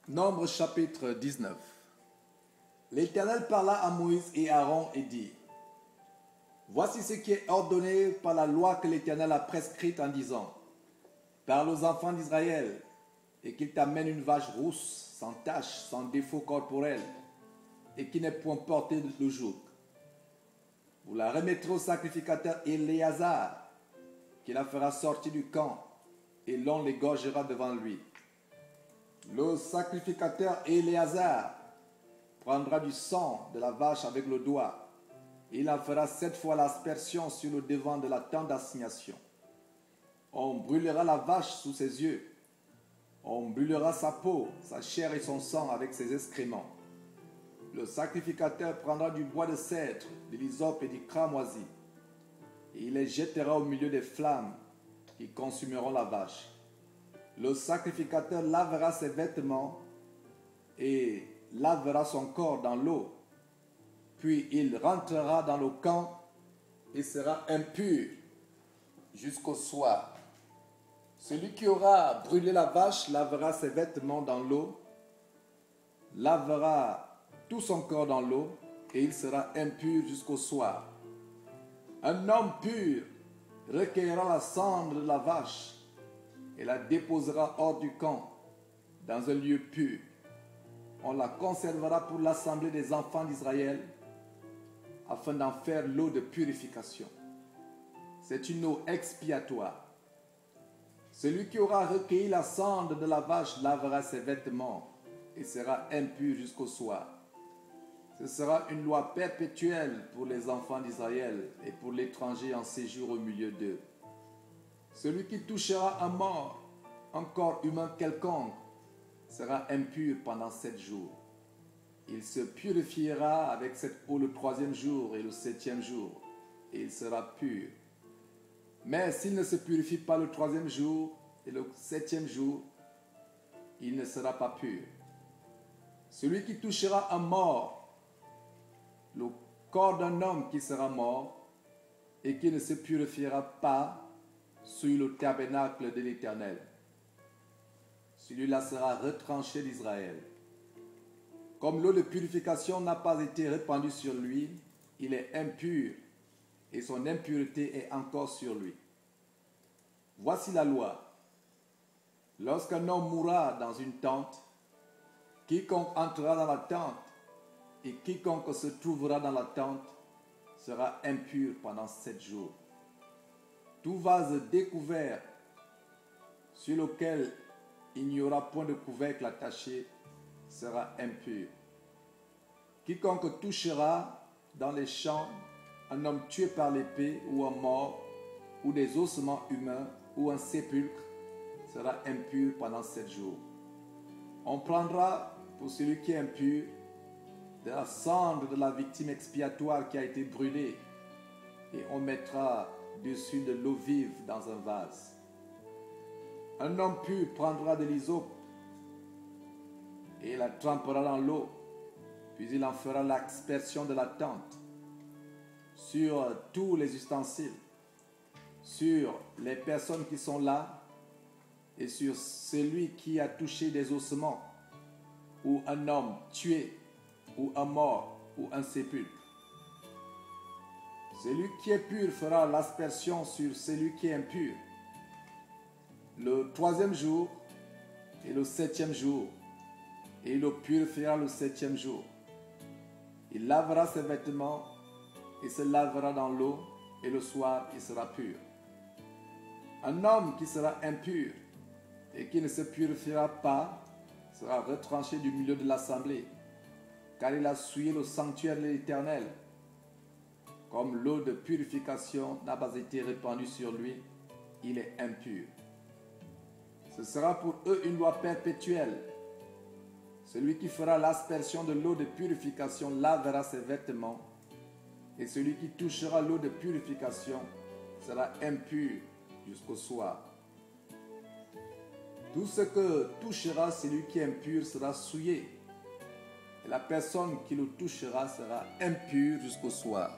Nombre chapitre 19. L'Éternel parla à Moïse et Aaron et dit: Voici ce qui est ordonné par la loi que l'Éternel a prescrite en disant: Parle aux enfants d'Israël et qu'ils t'amènent une vache rousse, sans tache, sans défaut corporel, et qui n'est point portée de joug. Vous la remettrez au sacrificateur Éléazar, qui la fera sortir du camp, et l'on l'égorgera devant lui. Le sacrificateur Éléazar prendra du sang de la vache avec le doigt. Il en fera 7 fois l'aspersion sur le devant de la tente d'assignation. On brûlera la vache sous ses yeux. On brûlera sa peau, sa chair et son sang avec ses excréments. Le sacrificateur prendra du bois de cèdre, de l'hysope et du cramoisi, et il les jettera au milieu des flammes qui consumeront la vache. Le sacrificateur lavera ses vêtements et lavera son corps dans l'eau. Puis il rentrera dans le camp et sera impur jusqu'au soir. Celui qui aura brûlé la vache lavera ses vêtements dans l'eau, lavera tout son corps dans l'eau, et il sera impur jusqu'au soir. Un homme pur recueillera la cendre de la vache et la déposera hors du camp, dans un lieu pur. On la conservera pour l'assemblée des enfants d'Israël, afin d'en faire l'eau de purification. C'est une eau expiatoire. Celui qui aura recueilli la cendre de la vache lavera ses vêtements et sera impur jusqu'au soir. Ce sera une loi perpétuelle pour les enfants d'Israël et pour l'étranger en séjour au milieu d'eux. Celui qui touchera un mort, un corps humain quelconque, sera impur pendant 7 jours. Il se purifiera avec cette eau le 3e jour et le 7e jour, et il sera pur. Mais s'il ne se purifie pas le 3e jour et le 7e jour, il ne sera pas pur. Celui qui touchera un mort, le corps d'un homme qui sera mort et qui ne se purifiera pas sur le tabernacle de l'Éternel, celui-là sera retranché d'Israël. Comme l'eau de purification n'a pas été répandue sur lui, il est impur et son impureté est encore sur lui. Voici la loi. Lorsqu'un homme mourra dans une tente, quiconque entrera dans la tente et quiconque se trouvera dans la tente sera impur pendant 7 jours. Tout vase découvert sur lequel il n'y aura point de couvercle attaché sera impur. Quiconque touchera dans les champs un homme tué par l'épée ou un mort ou des ossements humains ou un sépulcre sera impur pendant 7 jours. On prendra pour celui qui est impur de la cendre de la victime expiatoire qui a été brûlée et on mettra dessus de l'eau vive dans un vase. Un homme pur prendra de l'hysope et la trempera dans l'eau, puis il en fera l'aspersion de la tente sur tous les ustensiles, sur les personnes qui sont là et sur celui qui a touché des ossements, ou un homme tué, ou un mort, ou un sépulcre. Celui qui est pur fera l'aspersion sur celui qui est impur le 3e jour et le 7e jour, et il le purifiera le 7e jour. Il lavera ses vêtements et se lavera dans l'eau, et le soir il sera pur. Un homme qui sera impur et qui ne se purifiera pas sera retranché du milieu de l'assemblée, car il a souillé le sanctuaire de l'Éternel. Comme l'eau de purification n'a pas été répandue sur lui, il est impur. Ce sera pour eux une loi perpétuelle. Celui qui fera l'aspersion de l'eau de purification lavera ses vêtements, et celui qui touchera l'eau de purification sera impur jusqu'au soir. Tout ce que touchera celui qui est impur sera souillé, et la personne qui le touchera sera impure jusqu'au soir.